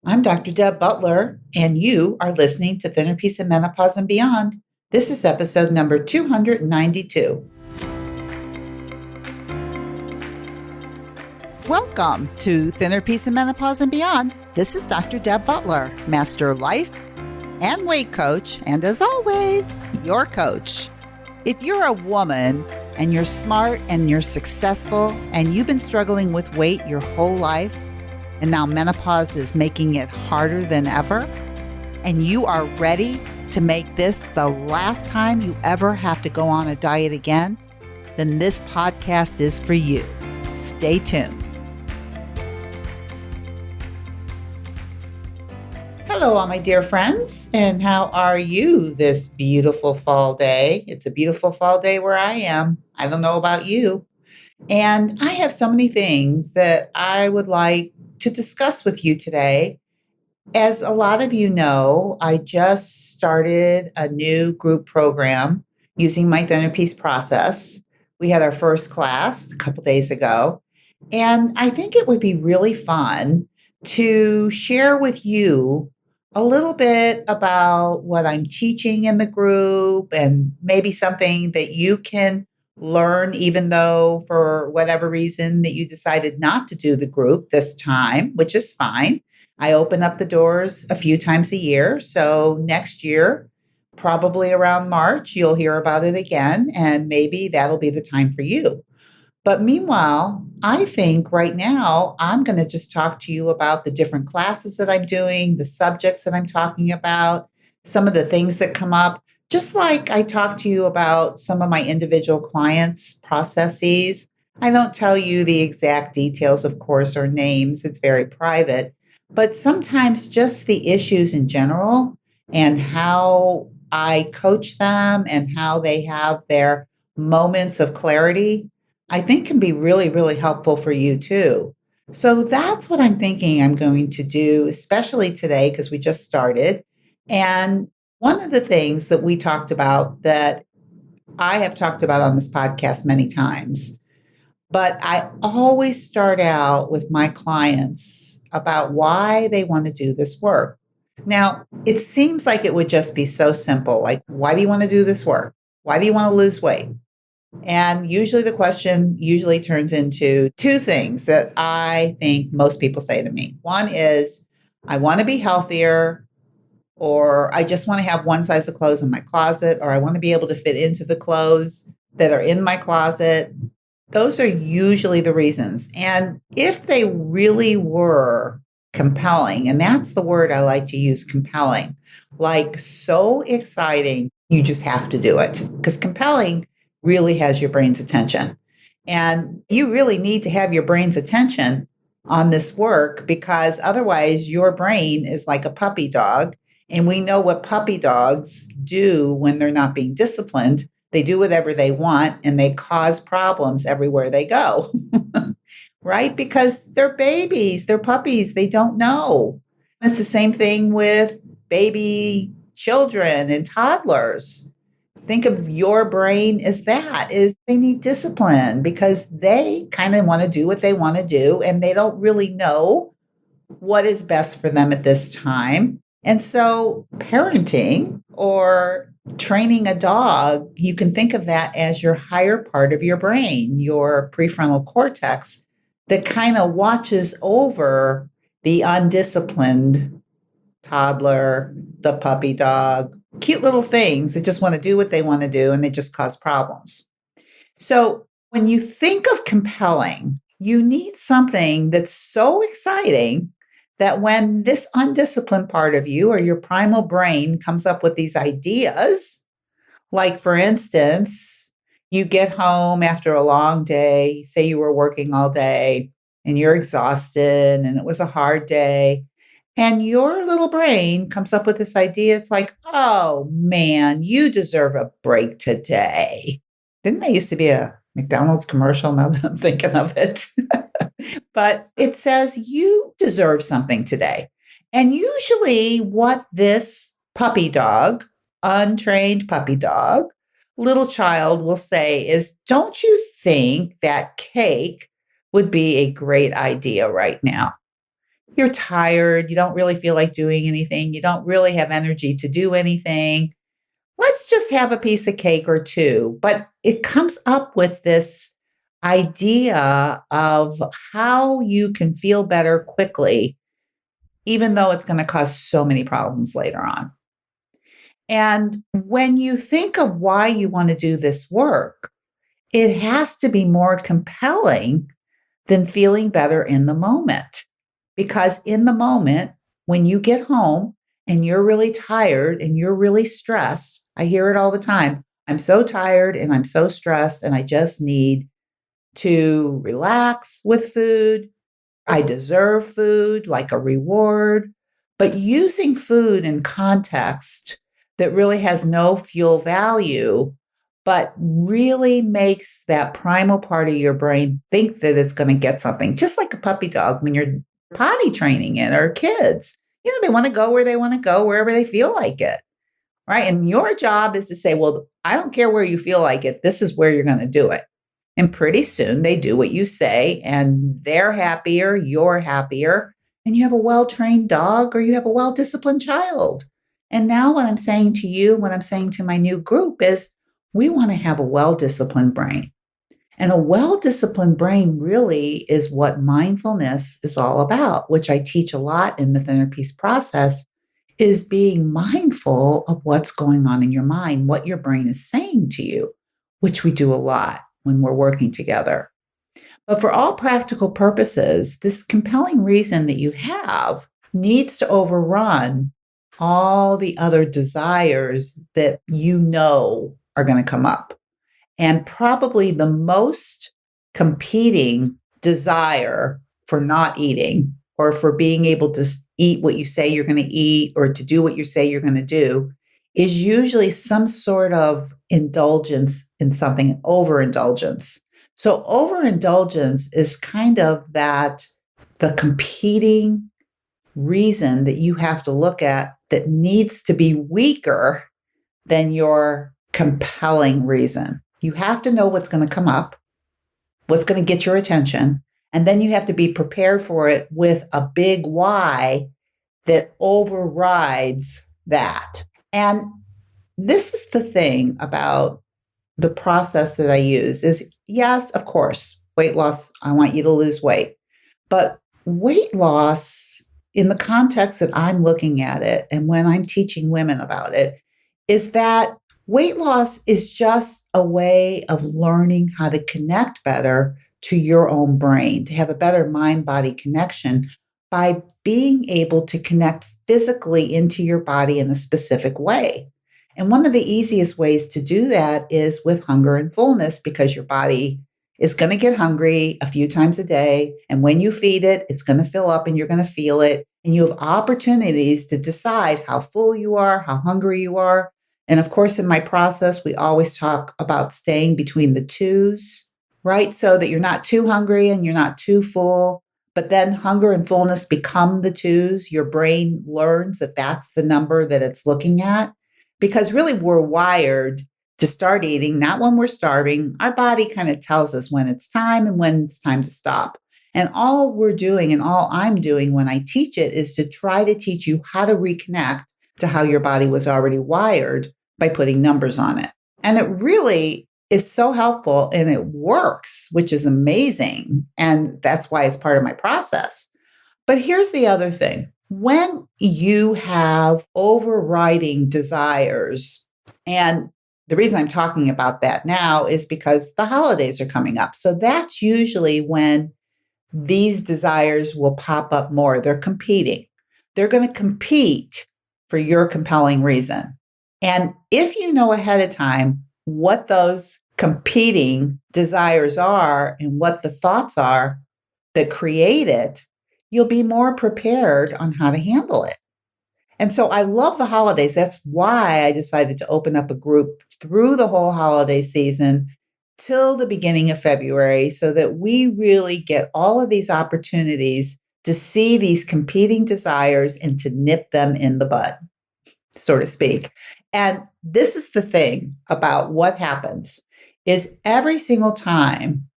I'm Dr. Deb Butler, and you are listening to Thinner Peace and Menopause and Beyond. This is episode number 292. Welcome to Thinner Peace and Menopause and Beyond. This is Dr. Deb Butler, Master Life and Weight Coach, and as always, your coach. If you're a woman and you're smart and you're successful and you've been struggling with weight your whole life, and now menopause is making it harder than ever, and you are ready to make this the last time you ever have to go on a diet again, then this podcast is for you. Stay tuned. Hello, all my dear friends, and how are you this beautiful fall day? It's a beautiful fall day where I am. I don't know about you. And I have so many things that I would like to discuss with you today. As a lot of you know, I just started a new group program using my Thinner Peace process. We had our first class a couple days ago, and I think it would be really fun to share with you a little bit about what I'm teaching in the group and maybe something that you can learn, even though for whatever reason that you decided not to do the group this time, which is fine. I open up the doors a few times a year. So next year, probably around March, you'll hear about it again, and maybe that'll be the time for you. But meanwhile, I think right now I'm going to just talk to you about the different classes that I'm doing, the subjects that I'm talking about, some of the things that come up. Just like I talk to you about some of my individual clients' processes, I don't tell you the exact details, of course, or names. It's very private. But sometimes just the issues in general and how I coach them and how they have their moments of clarity, I think can be really, really helpful for you too. So that's what I'm thinking I'm going to do, especially today, because we just started. And one of the things that we talked about that I have talked about on this podcast many times, but I always start out with my clients about why they want to do this work. Now, it seems like it would just be so simple. Like, why do you want to do this work? Why do you want to lose weight? And usually the question usually turns into two things that I think most people say to me. One is, I want to be healthier, or I just want to have one size of clothes in my closet, or I want to be able to fit into the clothes that are in my closet. Those are usually the reasons. And if they really were compelling, and that's the word I like to use, compelling, like so exciting, you just have to do it, because compelling really has your brain's attention. And you really need to have your brain's attention on this work, because otherwise your brain is like a puppy dog. And we know what puppy dogs do when they're not being disciplined. They do whatever they want and they cause problems everywhere they go, right? Because they're babies, they're puppies, they don't know. It's the same thing with baby children and toddlers. Think of your brain as that, is they need discipline because they kind of want to do what they want to do and they don't really know what is best for them at this time. And so parenting or training a dog, you can think of that as your higher part of your brain, your prefrontal cortex, that kind of watches over the undisciplined toddler, the puppy dog, cute little things that just want to do what they want to do and they just cause problems. So when you think of compelling, you need something that's so exciting that when this undisciplined part of you or your primal brain comes up with these ideas, like for instance, you get home after a long day, say you were working all day and you're exhausted and it was a hard day, and your little brain comes up with this idea. It's like, oh man, you deserve a break today. Didn't there used to be a McDonald's commercial now that I'm thinking of it? But it says you deserve something today. And usually what this puppy dog, untrained puppy dog, little child will say is, don't you think that cake would be a great idea right now? you're tired, you don't really feel like doing anything, you don't really have energy to do anything. Let's just have a piece of cake or two. But it comes up with this idea of how you can feel better quickly, even though it's going to cause so many problems later on. And when you think of why you want to do this work, it has to be more compelling than feeling better in the moment. Because in the moment, when you get home and you're really tired and you're really stressed, I hear it all the time. I'm so tired and I'm so stressed, and I just need to relax with food. I deserve food like a reward. But using food in context that really has no fuel value, but really makes that primal part of your brain think that it's going to get something, just like a puppy dog when you're potty training it, or kids. They want to go where they want to go, wherever they feel like it. Right. And your job is to say, well, I don't care where you feel like it. This is where you're going to do it. And pretty soon they do what you say, and they're happier, you're happier, and you have a well trained dog, or you have a well disciplined child. And now, what I'm saying to you, what I'm saying to my new group is we want to have a well disciplined brain. And a well disciplined brain really is what mindfulness is all about, which I teach a lot in the Thinner Peace process, is being mindful of what's going on in your mind, what your brain is saying to you, which we do a lot when we're working together. But for all practical purposes, this compelling reason that you have needs to overrun all the other desires that you know are going to come up. And probably the most competing desire for not eating, or for being able to eat what you say you're going to eat, or to do what you say you're going to do, is usually some sort of indulgence in something, overindulgence. So overindulgence is kind of the competing reason that you have to look at that needs to be weaker than your compelling reason. You have to know what's going to come up, what's going to get your attention, and then you have to be prepared for it with a big why that overrides that. And this is the thing about the process that I use is, yes, of course, weight loss, I want you to lose weight. But weight loss, in the context that I'm looking at it and when I'm teaching women about it, is that weight loss is just a way of learning how to connect better to your own brain, to have a better mind-body connection by being able to connect physically into your body in a specific way. And one of the easiest ways to do that is with hunger and fullness, because your body is going to get hungry a few times a day. And when you feed it, it's going to fill up and you're going to feel it. And you have opportunities to decide how full you are, how hungry you are. And of course, in my process, we always talk about staying between the twos, right? So that you're not too hungry and you're not too full. But then hunger and fullness become the twos. Your brain learns that that's the number that it's looking at. Because really, we're wired to start eating, not when we're starving. Our body kind of tells us when it's time and when it's time to stop. And all we're doing, and all I'm doing when I teach it, is to try to teach you how to reconnect to how your body was already wired by putting numbers on it. And it really is so helpful, and it works, which is amazing. And that's why it's part of my process. But here's the other thing. When you have overriding desires, and the reason I'm talking about that now is because the holidays are coming up. So that's usually when these desires will pop up more. They're competing. They're going to compete for your compelling reason. And if you know ahead of time what those competing desires are and what the thoughts are that create it, you'll be more prepared on how to handle it. And so I love the holidays. That's why I decided to open up a group through the whole holiday season till the beginning of February, so that we really get all of these opportunities to see these competing desires and to nip them in the bud, so to speak. And this is the thing about what happens is every single time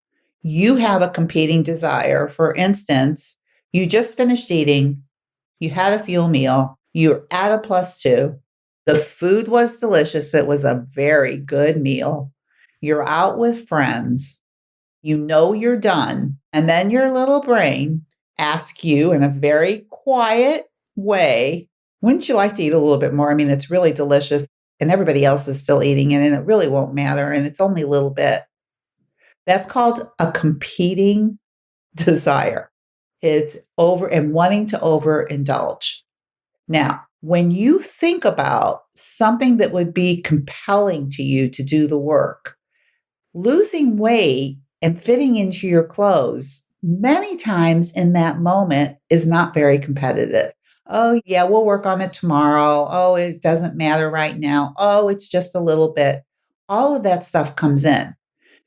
you have a competing desire, for instance, You just finished eating, you had a fuel meal, you're at a +2. The food was delicious. It was a very good meal. You're out with friends. You know you're done. And then your little brain asks you in a very quiet way, wouldn't you like to eat a little bit more? I mean, it's really delicious and everybody else is still eating it and it really won't matter. And it's only a little bit. That's called a competing desire. It's over and wanting to overindulge. Now, when you think about something that would be compelling to you to do the work, losing weight and fitting into your clothes many times in that moment is not very competitive. Oh, yeah, we'll work on it tomorrow. Oh, it doesn't matter right now. Oh, it's just a little bit. All of that stuff comes in.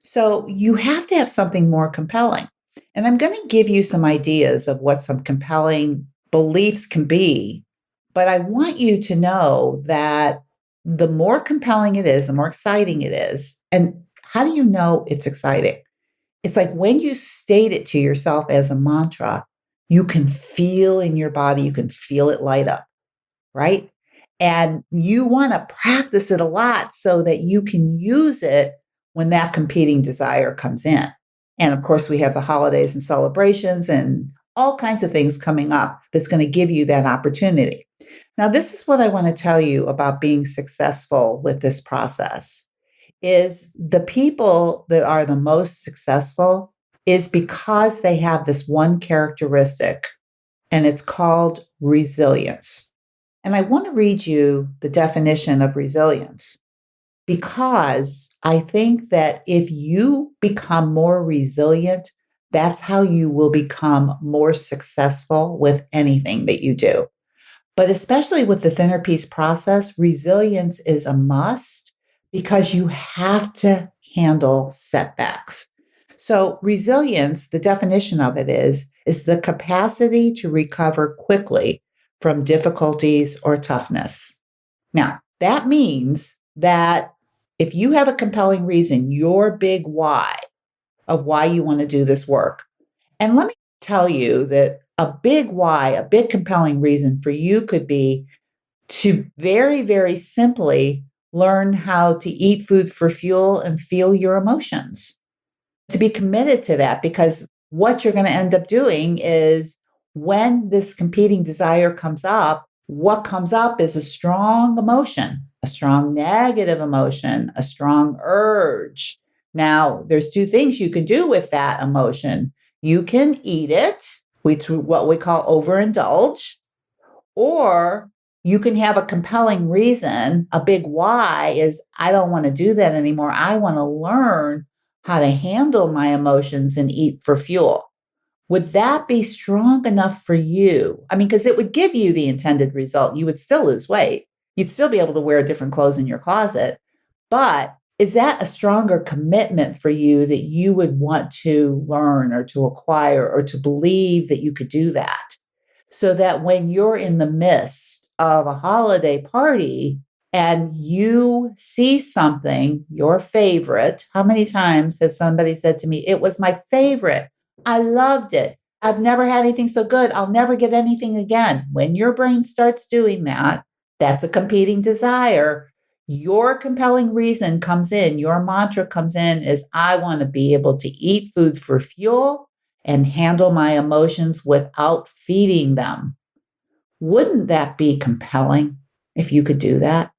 So you have to have something more compelling. And I'm going to give you some ideas of what some compelling beliefs can be. But I want you to know that the more compelling it is, the more exciting it is. And how do you know it's exciting? It's like when you state it to yourself as a mantra, you can feel in your body, you can feel it light up, right? And you want to practice it a lot so that you can use it when that competing desire comes in. And of course, we have the holidays and celebrations and all kinds of things coming up that's going to give you that opportunity. Now, this is what I want to tell you about being successful with this process is the people that are the most successful is because they have this one characteristic, and it's called resilience. And I want to read you the definition of resilience because I think that if you become more resilient, that's how you will become more successful with anything that you do. But especially with the thinner piece process, resilience is a must because you have to handle setbacks. So resilience, the definition of it is the capacity to recover quickly from difficulties or toughness. Now, that means that if you have a compelling reason, your big why of why you want to do this work, and let me tell you that a big why, a big compelling reason for you could be to very, very simply learn how to eat food for fuel and feel your emotions. To be committed to that, because what you're going to end up doing is when this competing desire comes up, what comes up is a strong emotion, a strong negative emotion, a strong urge. Now, there's two things you can do with that emotion. You can eat it, which is what we call overindulge, or you can have a compelling reason. A big why is I don't want to do that anymore. I want to learn how to handle my emotions and eat for fuel. Would that be strong enough for you? I mean, because it would give you the intended result. You would still lose weight. You'd still be able to wear different clothes in your closet. But is that a stronger commitment for you that you would want to learn or to acquire or to believe that you could do that? So that when you're in the midst of a holiday party and you see something, your favorite, how many times has somebody said to me, it was my favorite? I loved it. I've never had anything so good. I'll never get anything again. When your brain starts doing that, that's a competing desire. Your compelling reason comes in, your mantra comes in is I want to be able to eat food for fuel and handle my emotions without feeding them. Wouldn't that be compelling if you could do that?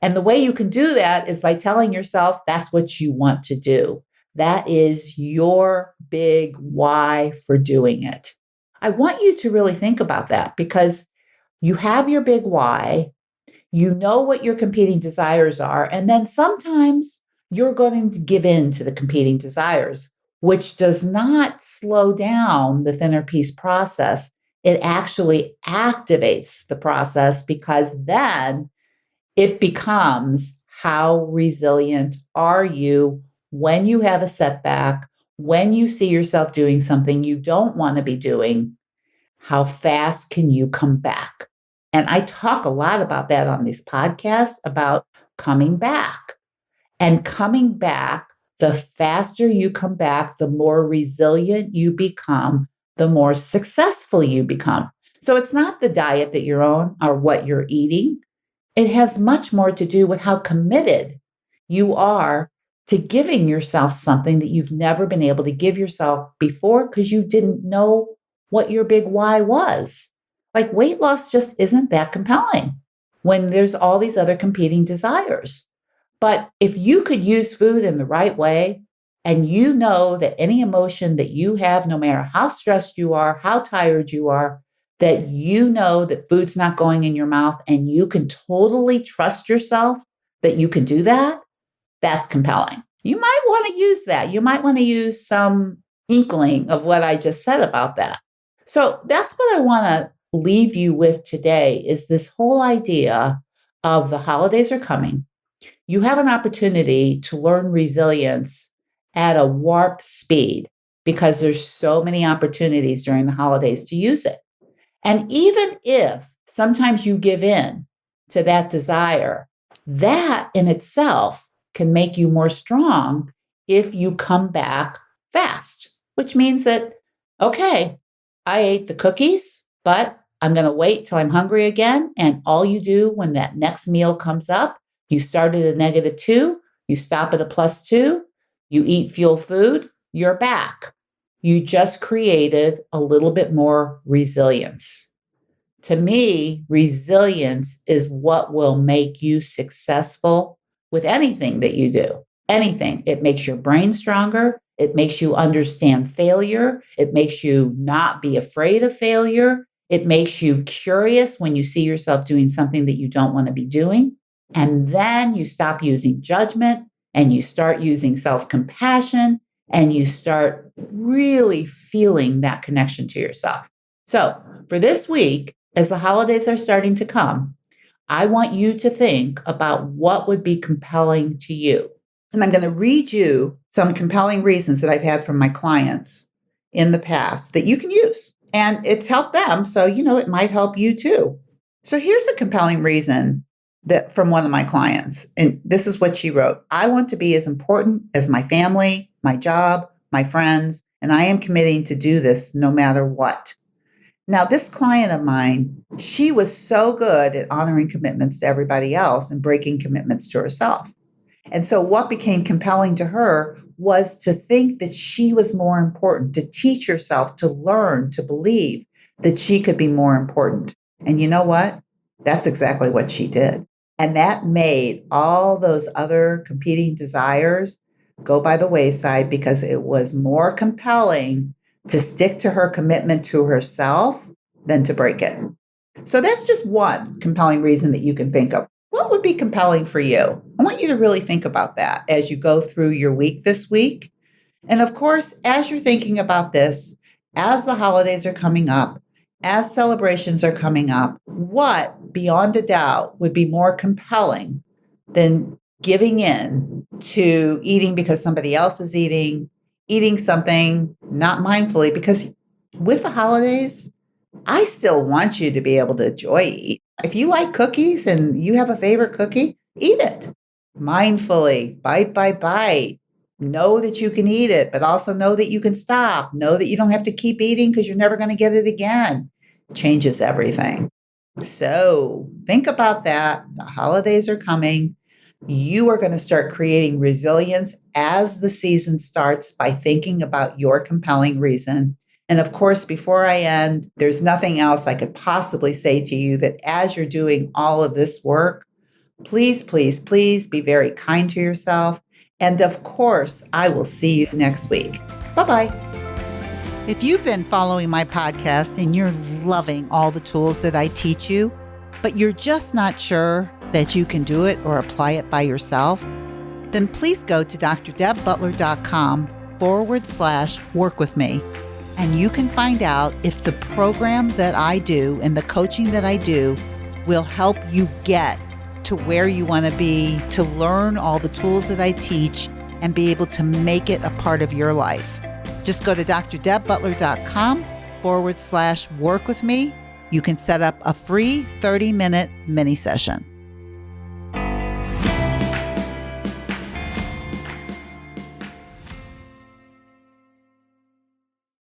And the way you can do that is by telling yourself that's what you want to do. That is your big why for doing it. I want you to really think about that because you have your big why, you know what your competing desires are, and then sometimes you're going to give in to the competing desires, which does not slow down the thinner piece process. It actually activates the process because then it becomes how resilient are you when you have a setback, when you see yourself doing something you don't want to be doing, how fast can you come back? And I talk a lot about that on this podcast about coming back. And coming back, the faster you come back, the more resilient you become, the more successful you become. So it's not the diet that you're on or what you're eating. It has much more to do with how committed you are to giving yourself something that you've never been able to give yourself before because you didn't know what your big why was. Like weight loss just isn't that compelling when there's all these other competing desires. But if you could use food in the right way, and you know that any emotion that you have, no matter how stressed you are, how tired you are, that you know that food's not going in your mouth and you can totally trust yourself that you can do that, that's compelling. You might want to use that. You might want to use some inkling of what I just said about that. So that's what I want to leave you with today is this whole idea of the holidays are coming. You have an opportunity to learn resilience at a warp speed because there's so many opportunities during the holidays to use it. And even if sometimes you give in to that desire, that in itself can make you more strong if you come back fast, which means that, okay, I ate the cookies, but I'm going to wait till I'm hungry again. And all you do when that next meal comes up, you start at a -2, you stop at a +2, you eat fuel food, you're back. You just created a little bit more resilience. To me, resilience is what will make you successful with anything that you do. Anything. It makes your brain stronger. It makes you understand failure. It makes you not be afraid of failure. It makes you curious when you see yourself doing something that you don't want to be doing. And then you stop using judgment and you start using self-compassion and you start really feeling that connection to yourself. So for this week, as the holidays are starting to come, I want you to think about what would be compelling to you. And I'm going to read you some compelling reasons that I've had from my clients in the past that you can use. And it's helped them, so it might help you too. So here's a compelling reason that from one of my clients. And this is what she wrote. I want to be as important as my family, my job, my friends, and I am committing to do this no matter what. Now, this client of mine, she was so good at honoring commitments to everybody else and breaking commitments to herself. And so what became compelling to her was to think that she was more important, to teach herself, to learn, to believe that she could be more important. And you know what? That's exactly what she did. And that made all those other competing desires go by the wayside because it was more compelling to stick to her commitment to herself than to break it. So that's just one compelling reason that you can think of. What would be compelling for you? I want you to really think about that as you go through your week this week. And of course, as you're thinking about this, as the holidays are coming up, as celebrations are coming up, what, beyond a doubt, would be more compelling than giving in to eating because somebody else is eating something not mindfully? Because with the holidays, I still want you to be able to eat. If you like cookies and you have a favorite cookie, eat it mindfully, bite by bite. Know that you can eat it, but also know that you can stop. Know that you don't have to keep eating because you're never going to get it again. Changes everything. So think about that. The holidays are coming. You are going to start creating resilience as the season starts by thinking about your compelling reason. And of course, before I end, there's nothing else I could possibly say to you that as you're doing all of this work, please, please, please be very kind to yourself. And of course, I will see you next week. Bye-bye. If you've been following my podcast and you're loving all the tools that I teach you, but you're just not sure that you can do it or apply it by yourself, then please go to drdebbutler.com/work with me. And you can find out if the program that I do and the coaching that I do will help you get to where you want to be, to learn all the tools that I teach and be able to make it a part of your life. Just go to drdebbutler.com/work with me. You can set up a free 30-minute mini session.